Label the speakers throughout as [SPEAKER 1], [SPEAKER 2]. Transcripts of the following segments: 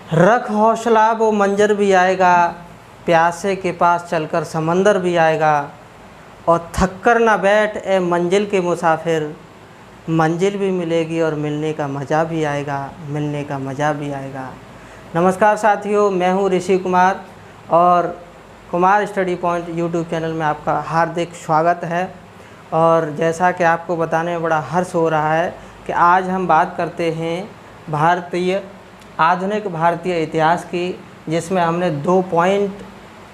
[SPEAKER 1] रख हौसला वो मंजर भी आएगा, प्यासे के पास चलकर समंदर भी आएगा। और थक कर ना बैठ ए मंजिल के मुसाफिर, मंजिल भी मिलेगी और मिलने का मज़ा भी आएगा, मिलने का मज़ा भी आएगा। नमस्कार साथियों, मैं हूँ ऋषि कुमार और Kumar study point YouTube channel में आपका हार्दिक स्वागत है। और जैसा कि आपको बताने में बड़ा हर्ष हो रहा है कि आज हम बात करते हैं आधुनिक भारतीय इतिहास की, जिसमें हमने 2 पॉइंट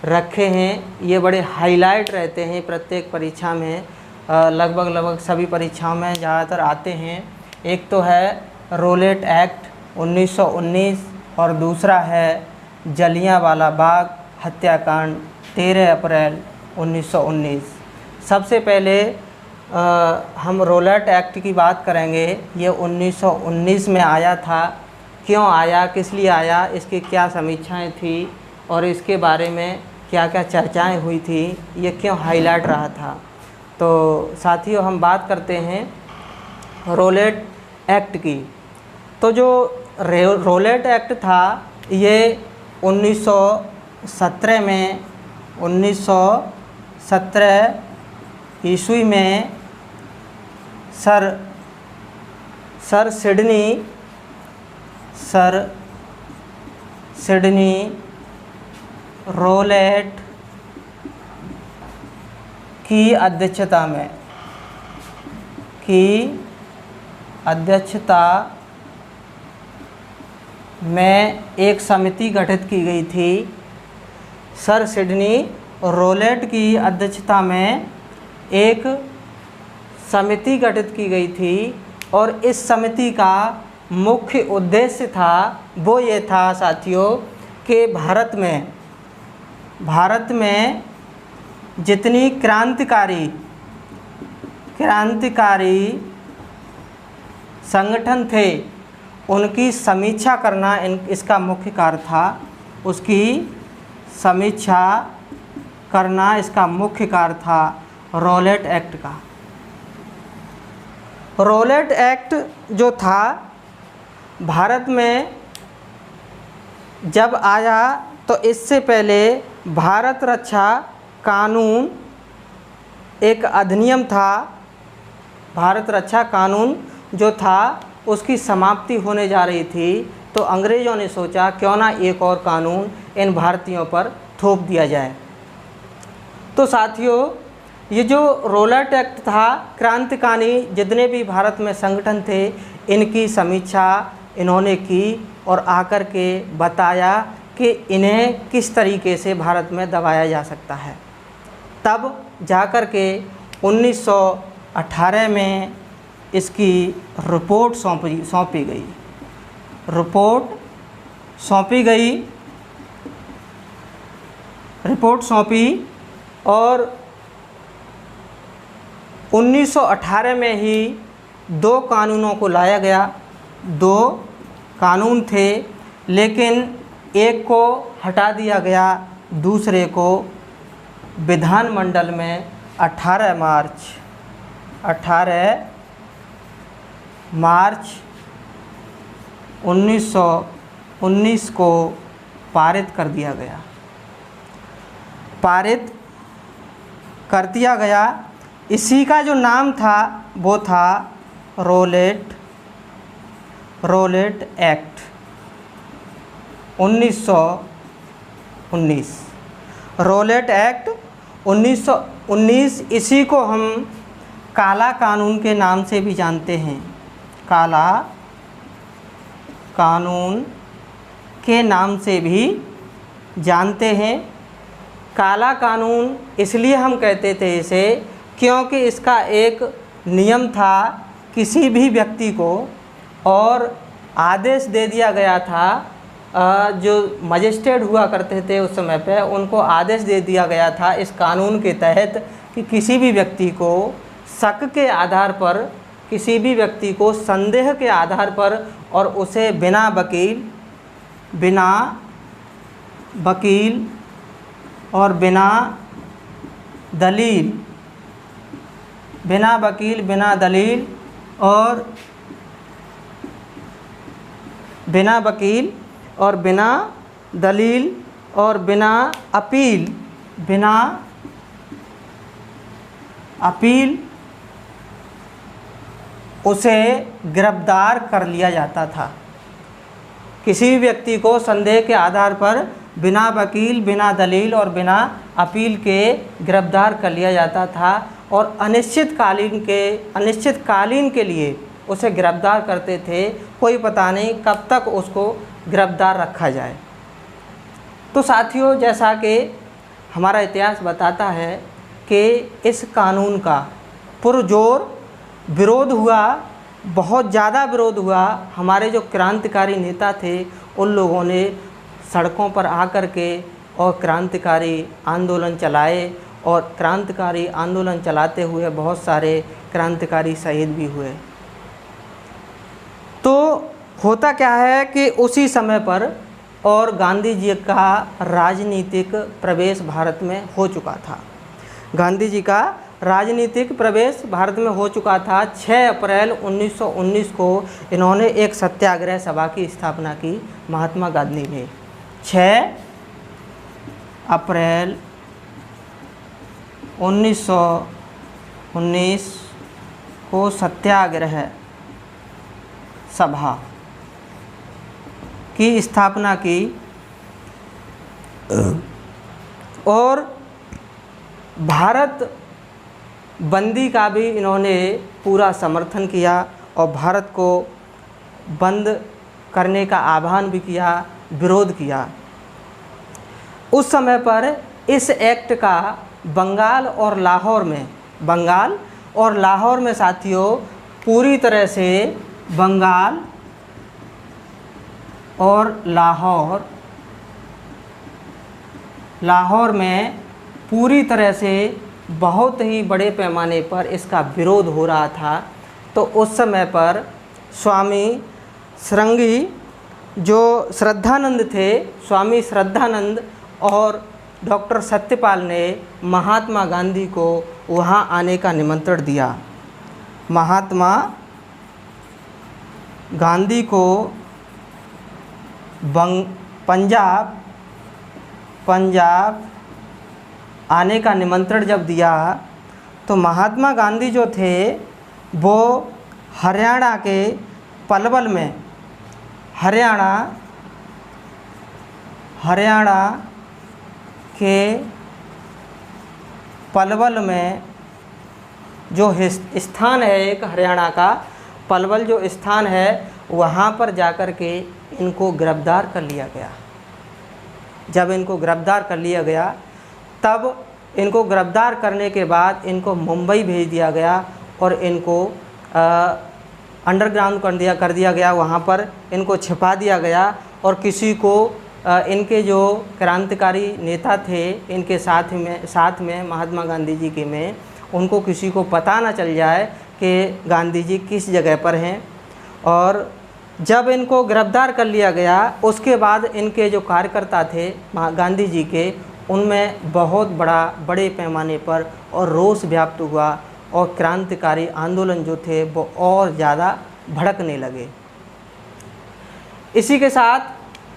[SPEAKER 1] रखे हैं। ये बड़े हाईलाइट रहते हैं प्रत्येक परीक्षा में, लगभग सभी परीक्षाओं में ज़्यादातर आते हैं। एक तो है रोलेट एक्ट 1919 और दूसरा है जलियांवाला बाग हत्याकांड 13 अप्रैल 1919। सबसे पहले हम रोलेट एक्ट की बात करेंगे। ये 1919 में आया था। क्यों आया, किस लिए आया, इसकी क्या समीक्षाएं थी और इसके बारे में क्या क्या चर्चाएं हुई थी, ये क्यों हाईलाइट रहा था। तो साथियों, हम बात करते हैं रोलेट एक्ट की। तो जो रोलेट एक्ट था ये 1917 ईस्वी में सर सिडनी रोलेट की अध्यक्षता में एक समिति गठित की गई थी। सर सिडनी रोलेट की अध्यक्षता में एक समिति गठित की गई थी और इस समिति का मुख्य उद्देश्य था, वो ये था साथियों कि भारत में जितनी क्रांतिकारी संगठन थे उनकी समीक्षा करना इसका मुख्य कार्य था। उसकी समीक्षा करना इसका मुख्य कार्य था रोलेट एक्ट का। रोलेट एक्ट जो था भारत में जब आया तो इससे पहले भारत रक्षा कानून एक अधिनियम था। भारत रक्षा कानून जो था उसकी समाप्ति होने जा रही थी, तो अंग्रेज़ों ने सोचा क्यों ना एक और कानून इन भारतीयों पर थोप दिया जाए। तो साथियों, ये जो रोलेट एक्ट था, क्रांतिकारी जितने भी भारत में संगठन थे इनकी समीक्षा इन्होंने की और आकर के बताया कि इन्हें किस तरीके से भारत में दबाया जा सकता है। तब जाकर के 1918 में इसकी रिपोर्ट सौंपी गई और 1918 में ही 2 कानूनों को लाया गया। 2 कानून थे, लेकिन एक को हटा दिया गया, दूसरे को विधानमंडल में 18 मार्च 1919 को पारित कर दिया गया। इसी का जो नाम था वो था रोलेट एक्ट 1919। रोलेट एक्ट 1919, इसी को हम काला कानून के नाम से भी जानते हैं। काला कानून के नाम से भी जानते हैं। काला कानून इसलिए हम कहते थे इसे क्योंकि इसका एक नियम था, किसी भी व्यक्ति को और आदेश दे दिया गया था, जो मजिस्ट्रेट हुआ करते थे उस समय पे, उनको आदेश दे दिया गया था इस कानून के तहत कि किसी भी व्यक्ति को शक के आधार पर, किसी भी व्यक्ति को संदेह के आधार पर और उसे बिना वकील और बिना और बिना दलील और बिना अपील उसे गिरफ्तार कर लिया जाता था। किसी भी व्यक्ति को संदेह के आधार पर बिना वकील, बिना दलील और बिना अपील के गिरफ्तार कर लिया जाता था और अनिश्चितकालीन के लिए उसे गिरफ्तार करते थे। कोई पता नहीं कब तक उसको गिरफ्तार रखा जाए। तो साथियों, जैसा कि हमारा इतिहास बताता है कि इस कानून का पुरजोर विरोध हुआ, बहुत ज़्यादा विरोध हुआ। हमारे जो क्रांतिकारी नेता थे उन लोगों ने सड़कों पर आकर के और क्रांतिकारी आंदोलन चलाए और क्रांतिकारी आंदोलन चलाते हुए बहुत सारे क्रांतिकारी शहीद भी हुए। तो होता क्या है कि उसी समय पर और गांधी जी का राजनीतिक प्रवेश भारत में हो चुका था। गांधी जी का राजनीतिक प्रवेश भारत में हो चुका था। 6 अप्रैल 1919 को इन्होंने एक सत्याग्रह सभा की स्थापना की, महात्मा गांधी ने। 6 अप्रैल 1919 को सत्याग्रह सभा की स्थापना की और भारत बंदी का भी इन्होंने पूरा समर्थन किया और भारत को बंद करने का आह्वान भी किया, विरोध किया। उस समय पर इस एक्ट का बंगाल और लाहौर में साथियों पूरी तरह से बंगाल और लाहौर में पूरी तरह से बहुत ही बड़े पैमाने पर इसका विरोध हो रहा था। तो उस समय पर स्वामी श्रृंगी जो श्रद्धानंद थे, स्वामी श्रद्धानंद और डॉक्टर सत्यपाल ने महात्मा गांधी को वहाँ आने का निमंत्रण दिया। महात्मा गांधी को पंजाब आने का निमंत्रण जब दिया तो महात्मा गांधी जो थे वो हरियाणा के पलवल में हरियाणा के पलवल में जो स्थान है, एक हरियाणा का पलवल जो स्थान है, वहाँ पर जाकर के इनको गिरफ्तार कर लिया गया। जब इनको गिरफ्तार कर लिया गया तब इनको गिरफ्तार करने के बाद इनको मुंबई भेज दिया गया और इनको अंडरग्राउंड कर दिया गया। वहाँ पर इनको छिपा दिया गया और किसी को इनके जो क्रांतिकारी नेता थे इनके साथ में महात्मा गांधी जी के में उनको किसी को पता ना चल जाए कि गांधी जी किस जगह पर हैं। और जब इनको गिरफ्तार कर लिया गया उसके बाद इनके जो कार्यकर्ता थे गांधी जी के, उनमें बहुत बड़े पैमाने पर और रोष व्याप्त हुआ और क्रांतिकारी आंदोलन जो थे वो और ज़्यादा भड़कने लगे। इसी के साथ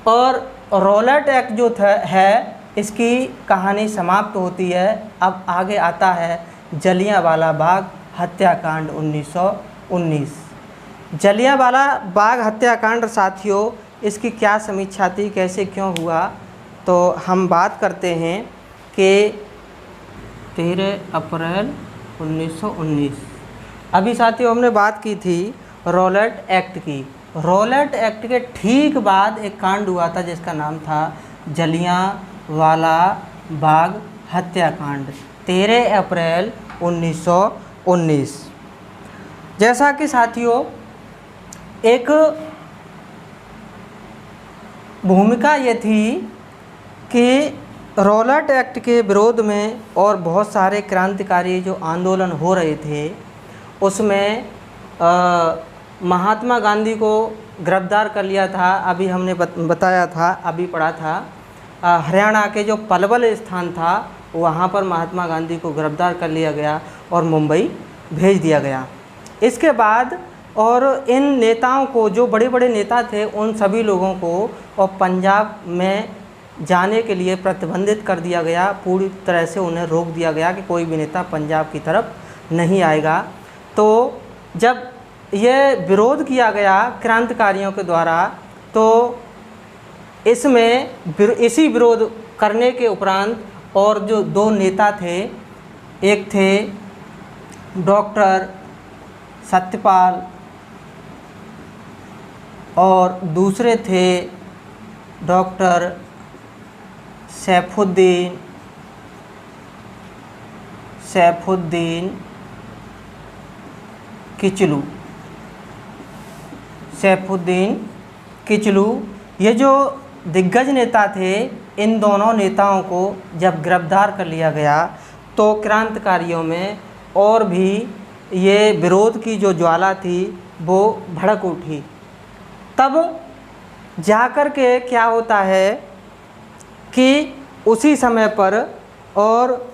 [SPEAKER 1] और रॉलेट एक्ट जो है इसकी कहानी समाप्त होती है। अब आगे आता है जलियांवाला बाग हत्याकांड 1919। जलियांवाला बाग हत्याकांड साथियों, इसकी क्या समीक्षा थी, कैसे क्यों हुआ, तो हम बात करते हैं कि 13 अप्रैल 1919। अभी साथियों हमने बात की थी रॉलेट एक्ट की। रॉलेट एक्ट के ठीक बाद एक कांड हुआ था जिसका नाम था जलियांवाला बाग हत्याकांड, 13 अप्रैल 1919। जैसा कि साथियों एक भूमिका ये थी कि रॉलेट एक्ट के विरोध में और बहुत सारे क्रांतिकारी जो आंदोलन हो रहे थे उसमें महात्मा गांधी को गिरफ्तार कर लिया था। अभी हमने बताया था, अभी पढ़ा था, हरियाणा के जो पलवल स्थान था वहाँ पर महात्मा गांधी को गिरफ्तार कर लिया गया और मुंबई भेज दिया गया। इसके बाद और इन नेताओं को, जो बड़े बड़े नेता थे, उन सभी लोगों को और पंजाब में जाने के लिए प्रतिबंधित कर दिया गया। पूरी तरह से उन्हें रोक दिया गया कि कोई भी नेता पंजाब की तरफ नहीं आएगा। तो जब यह विरोध किया गया क्रांतिकारियों के द्वारा, तो इसी विरोध करने के उपरांत और जो दो नेता थे, एक थे डॉक्टर सत्यपाल और दूसरे थे डॉक्टर सैफुद्दीन किचलू। ये जो दिग्गज नेता थे, इन दोनों नेताओं को जब गिरफ्तार कर लिया गया तो क्रांतिकारियों में और भी ये विरोध की जो ज्वाला थी वो भड़क उठी। तब जाकर के क्या होता है कि उसी समय पर और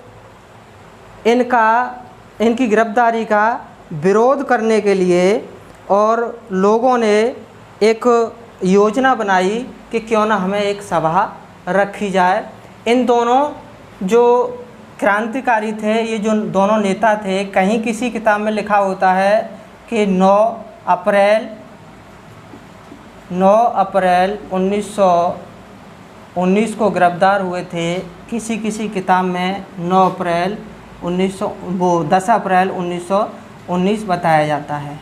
[SPEAKER 1] इनकी गिरफ्तारी का विरोध करने के लिए और लोगों ने एक योजना बनाई कि क्यों ना हमें एक सभा रखी जाए। इन दोनों जो क्रांतिकारी थे, ये जो दोनों नेता थे, कहीं किसी किताब में लिखा होता है कि 9 अप्रैल 1919 को गिरफ्तार हुए थे। किसी किताब में 9 अप्रैल 10 अप्रैल 1919 बताया जाता है।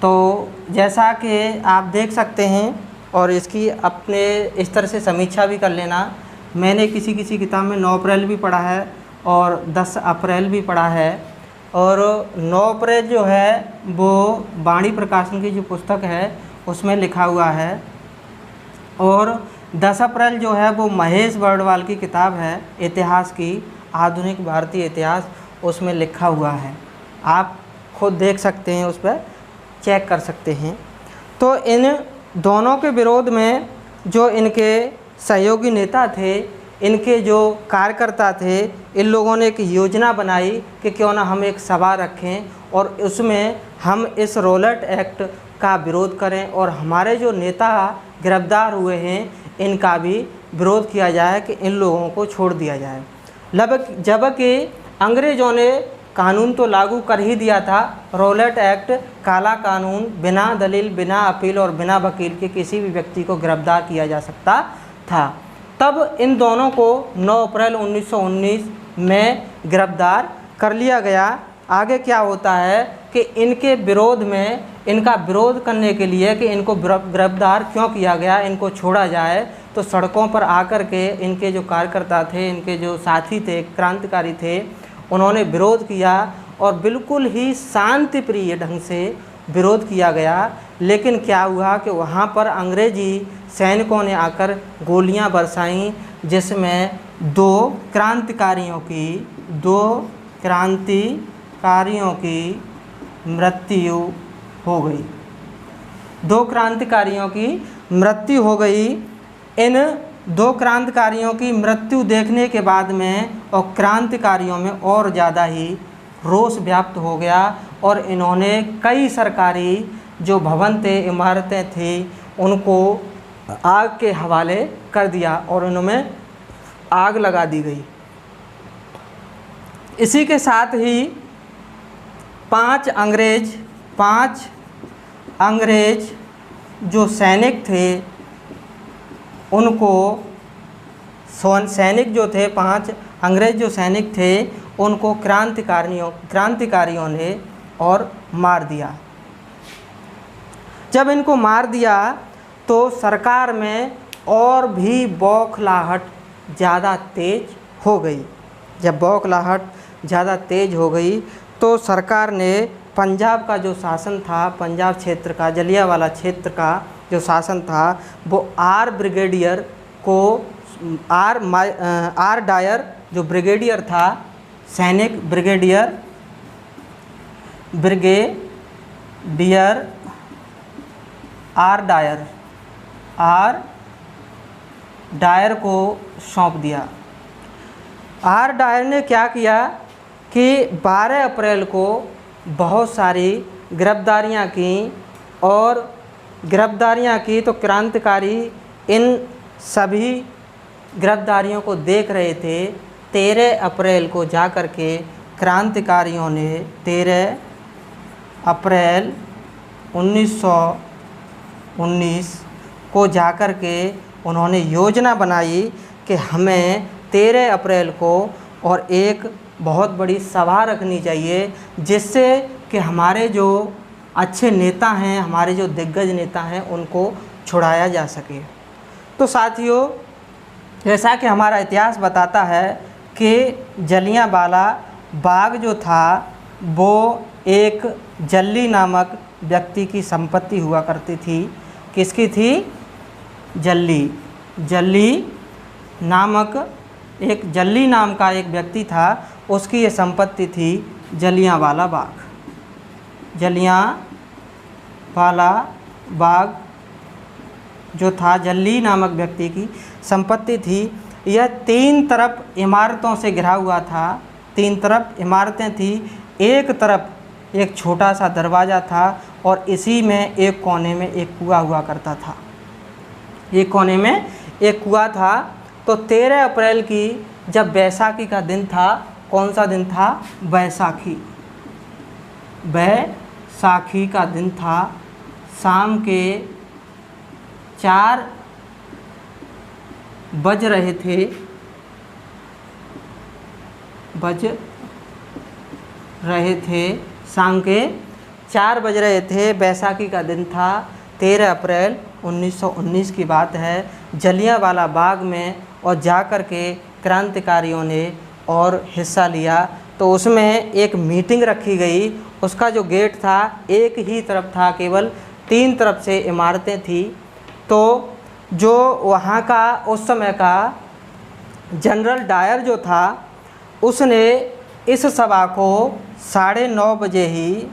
[SPEAKER 1] तो जैसा कि आप देख सकते हैं और इसकी अपने इस तरह से समीक्षा भी कर लेना। मैंने किसी किताब में 9 अप्रैल भी पढ़ा है और 10 अप्रैल भी पढ़ा है। और 9 अप्रैल जो है वो वाणी प्रकाशन की जो पुस्तक है उसमें लिखा हुआ है, और 10 अप्रैल जो है वो महेश बर्डवाल की किताब है इतिहास की, आधुनिक भारतीय इतिहास, उसमें लिखा हुआ है। आप खुद देख सकते हैं, उस पर चेक कर सकते हैं। तो इन दोनों के विरोध में जो इनके सहयोगी नेता थे, इनके जो कार्यकर्ता थे, इन लोगों ने एक योजना बनाई कि क्यों ना हम एक सभा रखें और उसमें हम इस रॉलेट एक्ट का विरोध करें और हमारे जो नेता गिरफ्तार हुए हैं इनका भी विरोध किया जाए कि इन लोगों को छोड़ दिया जाए। जबकि अंग्रेज़ों ने कानून तो लागू कर ही दिया था, रॉलेट एक्ट, काला कानून, बिना दलील, बिना अपील और बिना वकील के किसी भी व्यक्ति को गिरफ्तार किया जा सकता था। तब इन दोनों को 9 अप्रैल 1919 में गिरफ्तार कर लिया गया। आगे क्या होता है कि इनके विरोध में, इनका विरोध करने के लिए कि इनको गिरफ्तार क्यों किया गया, इनको छोड़ा जाए, तो सड़कों पर आकर के इनके जो कार्यकर्ता थे, इनके जो साथी थे, क्रांतिकारी थे, उन्होंने विरोध किया और बिल्कुल ही शांति प्रिय ढंग से विरोध किया गया। लेकिन क्या हुआ कि वहाँ पर अंग्रेजी सैनिकों ने आकर गोलियां बरसाईं, जिसमें दो क्रांतिकारियों की मृत्यु हो गई। 2 क्रांतिकारियों की मृत्यु हो गई। इन 2 क्रांतिकारियों की मृत्यु देखने के बाद में और क्रांतिकारियों में और ज़्यादा ही रोष व्याप्त हो गया और इन्होंने कई सरकारी जो भवन थे, इमारतें थी, उनको आग के हवाले कर दिया और उनमें आग लगा दी गई। इसी के साथ ही 5 अंग्रेज जो सैनिक थे, उनको सैनिक जो थे, 5 अंग्रेज जो सैनिक थे, उनको क्रांतिकारियों ने और मार दिया। जब इनको मार दिया तो सरकार में और भी बौखलाहट ज़्यादा तेज हो गई। जब बौखलाहट ज़्यादा तेज हो गई तो सरकार ने पंजाब का जो शासन था, पंजाब क्षेत्र का, जलियांवाला क्षेत्र का जो शासन था, वो आर डायर जो ब्रिगेडियर था, सैनिक ब्रिगेडियर आर डायर को सौंप दिया। आर डायर ने क्या किया कि 12 अप्रैल को बहुत सारी गिरफ्तारियां की, और गिरफ्तारियां की तो क्रांतिकारी इन सभी गिरफ्तारियों को देख रहे थे। 13 अप्रैल को जाकर के क्रांतिकारियों ने 13 अप्रैल 1919 को जाकर के उन्होंने योजना बनाई कि हमें 13 अप्रैल को और एक बहुत बड़ी सभा रखनी चाहिए, जिससे कि हमारे जो अच्छे नेता हैं, हमारे जो दिग्गज नेता हैं, उनको छुड़ाया जा सके। तो साथियों, जैसा कि हमारा इतिहास बताता है कि जलियांवाला बाग जो था वो एक जल्ली नामक व्यक्ति की संपत्ति हुआ करती थी। किसकी थी? जल्ली नामक एक जल्ली नाम का एक व्यक्ति था, उसकी ये संपत्ति थी जलियांवाला बाग। जलियांवाला बाग जो था जल्ली नामक व्यक्ति की संपत्ति थी। यह 3 तरफ इमारतों से घिरा हुआ था। 3 तरफ इमारतें थी, एक तरफ एक छोटा सा दरवाज़ा था और इसी में एक कोने में एक कुआं हुआ करता था। एक कोने में एक कुआं था। तो 13 अप्रैल की जब बैसाखी का दिन था, कौन सा दिन था? बैसाखी का दिन था। शाम के 4 बज रहे थे, शाम के 4 बज रहे थे। बैसाखी का दिन था, 13 अप्रैल 1919 की बात है। जलियांवाला बाग में और जाकर के क्रांतिकारियों ने और हिस्सा लिया। तो उसमें एक मीटिंग रखी गई। उसका जो गेट था एक ही तरफ था, केवल 3 तरफ से इमारतें थी। तो जो वहाँ का उस समय का जनरल डायर जो था, उसने इस सभा को 9:30 बजे ही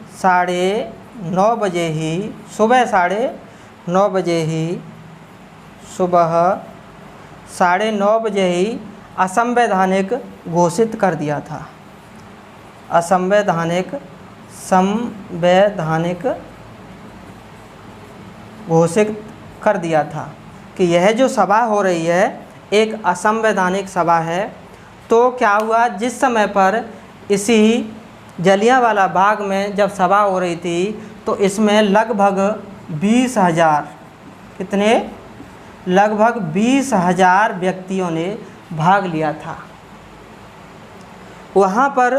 [SPEAKER 1] सुबह 9:30 बजे ही असंवैधानिक घोषित कर दिया था। संवैधानिक घोषित कर दिया था कि यह जो सभा हो रही है एक असंवैधानिक सभा है। तो क्या हुआ, जिस समय पर इसी जलियांवाला बाग में जब सभा हो रही थी तो इसमें लगभग 20,000 लगभग 20,000 व्यक्तियों ने भाग लिया था। वहाँ पर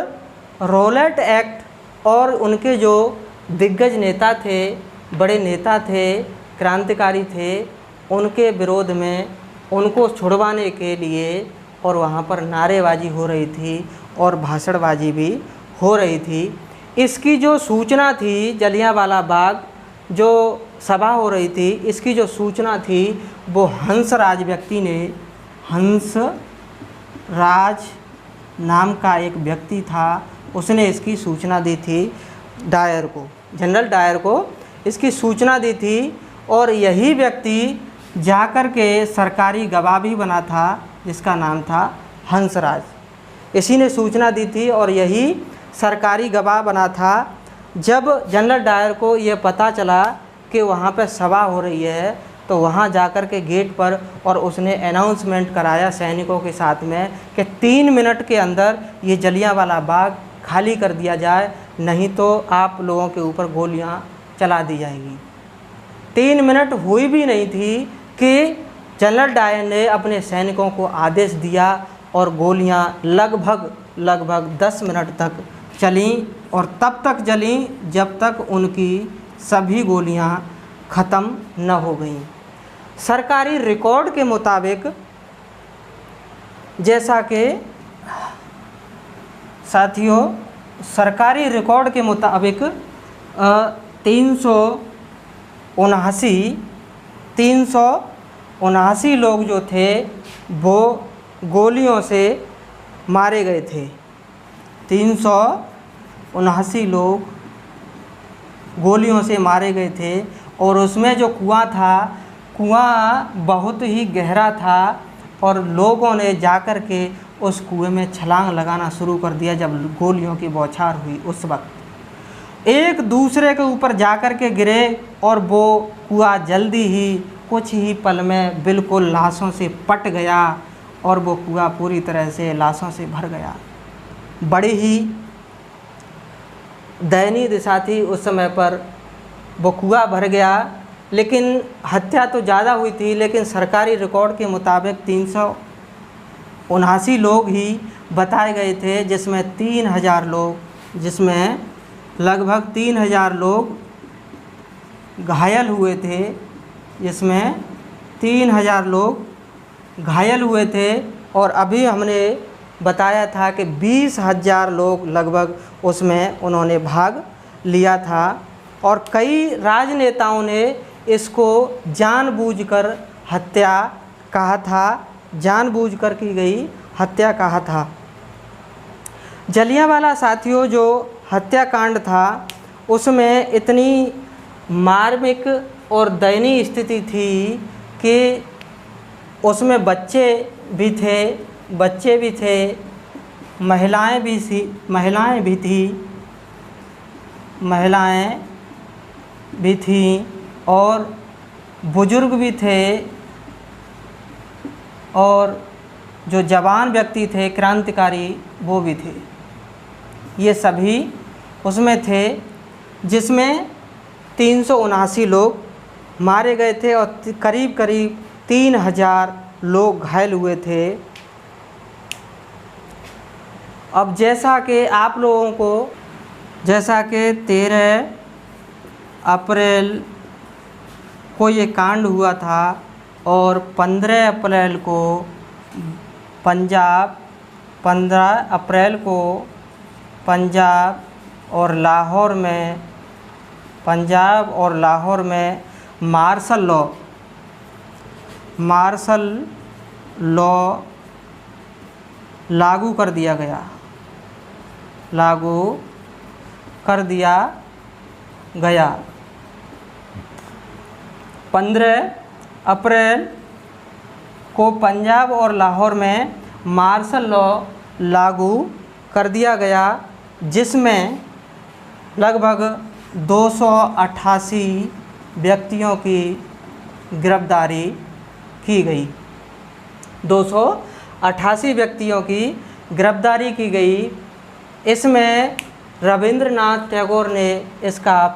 [SPEAKER 1] रोलेट एक्ट और उनके जो दिग्गज नेता थे, बड़े नेता थे, क्रांतिकारी थे, उनके विरोध में उनको छुड़वाने के लिए और वहाँ पर नारेबाजी हो रही थी और भाषणबाजी भी हो रही थी। इसकी जो सूचना थी, जलियांवाला बाग जो सभा हो रही थी, इसकी जो सूचना थी वो हंसराज व्यक्ति ने, हंसराज नाम का एक व्यक्ति था, उसने इसकी सूचना दी थी डायर को, जनरल डायर को इसकी सूचना दी थी। और यही व्यक्ति जाकर के सरकारी गवाह भी बना था, जिसका नाम था हंसराज। इसी ने सूचना दी थी और यही सरकारी गवाह बना था। जब जनरल डायर को ये पता चला कि वहाँ पर सभा हो रही है तो वहाँ जाकर के गेट पर और उसने अनाउंसमेंट कराया सैनिकों के साथ में कि 3 मिनट के अंदर ये जलियांवाला बाग खाली कर दिया जाए, नहीं तो आप लोगों के ऊपर गोलियाँ चला दी जाएगी। 3 मिनट हुई भी नहीं थी कि जनरल डायर ने अपने सैनिकों को आदेश दिया और गोलियां लगभग 10 मिनट तक चलीं और तब तक जलीं जब तक उनकी सभी गोलियां ख़त्म न हो गईं। सरकारी रिकॉर्ड के मुताबिक, जैसा कि साथियों सरकारी रिकॉर्ड के मुताबिक 379 लोग जो थे वो गोलियों से मारे गए थे। 379 लोग गोलियों से मारे गए थे और उसमें जो कुआं था, कुआं बहुत ही गहरा था और लोगों ने जाकर के उस कुएं में छलांग लगाना शुरू कर दिया जब गोलियों की बौछार हुई उस वक्त। एक दूसरे के ऊपर जाकर के गिरे और वो कुआं जल्दी ही कुछ ही पल में बिल्कुल लाशों से पट गया और वो कुआं पूरी तरह से लाशों से भर गया। बड़ी ही दयनीय दिशा थी उस समय पर। वो कुआं भर गया, लेकिन हत्या तो ज़्यादा हुई थी, लेकिन सरकारी रिकॉर्ड के मुताबिक 379 लोग ही बताए गए थे, जिसमें लगभग 3000 लोग घायल हुए थे, जिसमें 3000 लोग घायल हुए थे। और अभी हमने बताया था कि 20,000 लोग लगभग उसमें उन्होंने भाग लिया था। और कई राजनेताओं ने इसको जानबूझकर हत्या कहा था, जानबूझकर की गई हत्या कहा था। जलियांवाला साथियों जो हत्याकांड था उसमें इतनी मार्मिक और दयनीय स्थिति थी कि उसमें बच्चे भी थे, महिलाएं भी थीं और बुजुर्ग भी थे, और जो जवान व्यक्ति थे क्रांतिकारी वो भी थे। ये सभी उसमें थे, जिसमें 379 लोग मारे गए थे और करीब 3000 लोग घायल हुए थे। अब जैसा कि आप लोगों को, जैसा कि 13 अप्रैल को ये कांड हुआ था और 15 अप्रैल को 15 अप्रैल को पंजाब और लाहौर में मार्शल लॉ लागू कर दिया गया। 15 अप्रैल को पंजाब और लाहौर में मार्शल लॉ लागू कर दिया गया, जिसमें लगभग 288 व्यक्तियों की गिरफ्तारी की गई। 288 व्यक्तियों की गिरफ्तारी की गई। इसमें रविंद्रनाथ टैगोर ने इसका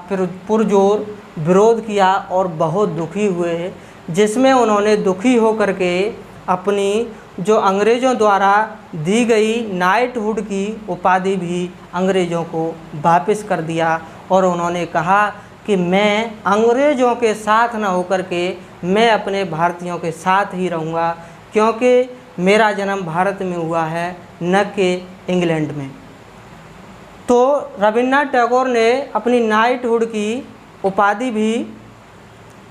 [SPEAKER 1] पुरजोर विरोध किया और बहुत दुखी हुए, जिसमें उन्होंने दुखी होकर के अपनी जो अंग्रेज़ों द्वारा दी गई नाइटहुड की उपाधि भी अंग्रेज़ों को वापस कर दिया। और उन्होंने कहा कि मैं अंग्रेज़ों के साथ न होकर के मैं अपने भारतीयों के साथ ही रहूँगा, क्योंकि मेरा जन्म भारत में हुआ है, न कि इंग्लैंड में। तो रविन्द्रनाथ टैगोर ने अपनी नाइटहुड की उपाधि भी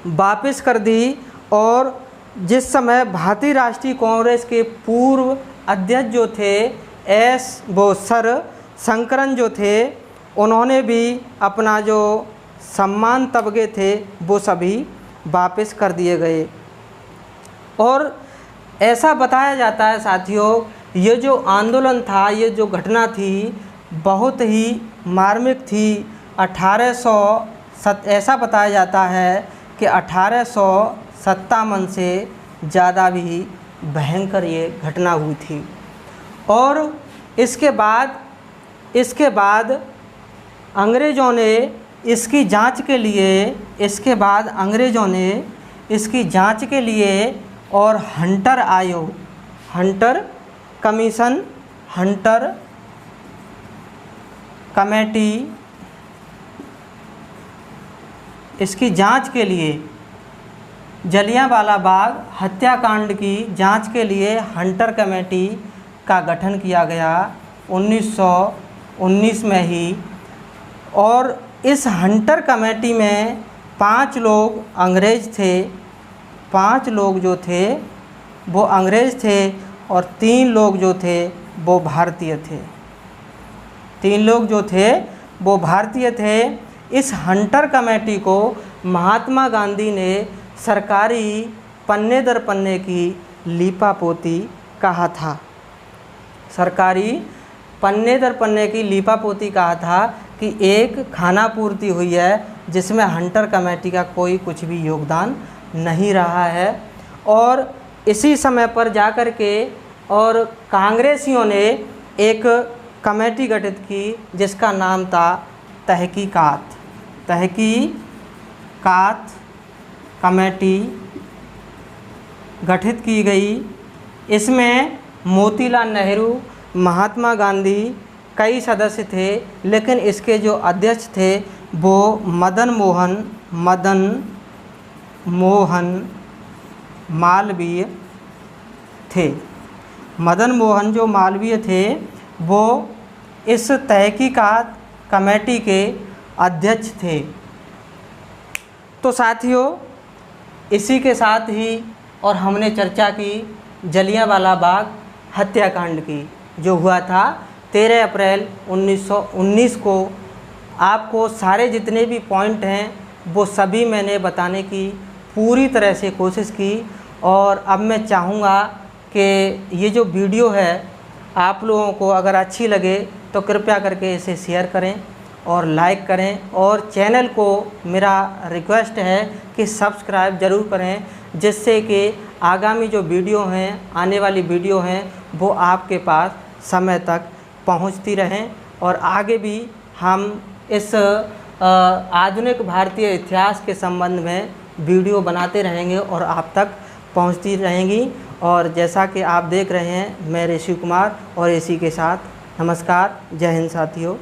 [SPEAKER 1] वापस कर दी। और जिस समय भारतीय राष्ट्रीय कांग्रेस के पूर्व अध्यक्ष जो थे सर शंकरन जो थे, उन्होंने भी अपना जो सम्मान तमगे थे वो सभी वापस कर दिए गए। और ऐसा बताया जाता है साथियों, ये जो आंदोलन था, ये जो घटना थी, बहुत ही मार्मिक थी। ऐसा बताया जाता है कि 1857 से ज़्यादा भी भयंकर ये घटना हुई थी। और इसके बाद अंग्रेज़ों ने इसकी जांच के लिए और हंटर कमेटी इसकी जांच के लिए, जलियांवाला बाग हत्याकांड की जांच के लिए हंटर कमेटी का गठन किया गया 1919 में ही। और इस हंटर कमेटी में 5 लोग अंग्रेज़ थे, 5 लोग जो थे वो अंग्रेज़ थे और 3 लोग जो थे वो भारतीय थे। 3 लोग जो थे वो भारतीय थे। इस हंटर कमेटी को महात्मा गांधी ने सरकारी पन्ने दर पन्ने की लीपापोती कहा था। सरकारी पन्ने दर पन्ने की लीपापोती कहा था कि एक खाना पूर्ति हुई है जिसमें हंटर कमेटी का कोई कुछ भी योगदान नहीं रहा है। और इसी समय पर जाकर के और कांग्रेसियों ने एक कमेटी गठित की जिसका नाम था तहकीकात कमेटी गठित की गई। इसमें मोतीलाल नेहरू, महात्मा गांधी, कई सदस्य थे, लेकिन इसके जो अध्यक्ष थे वो मदन मोहन मालवीय थे। मदन मोहन जो मालवीय थे वो इस तहकीकात कमेटी के अध्यक्ष थे। तो साथियों, इसी के साथ ही और हमने चर्चा की जलियांवाला बाग हत्याकांड की, जो हुआ था 13 अप्रैल 1919 को। आपको सारे जितने भी पॉइंट हैं वो सभी मैंने बताने की पूरी तरह से कोशिश की। और अब मैं चाहूँगा कि ये जो वीडियो है आप लोगों को अगर अच्छी लगे तो कृपया करके इसे शेयर करें और लाइक करें, और चैनल को मेरा रिक्वेस्ट है कि सब्सक्राइब ज़रूर करें, जिससे कि आगामी जो वीडियो हैं, आने वाली वीडियो हैं, वो आपके पास समय तक पहुंचती रहें। और आगे भी हम इस आधुनिक भारतीय इतिहास के संबंध में वीडियो बनाते रहेंगे और आप तक पहुंचती रहेंगी। और जैसा कि आप देख रहे हैं, मैं ऋषि कुमार और इसी के साथ नमस्कार, जय हिंद साथियों।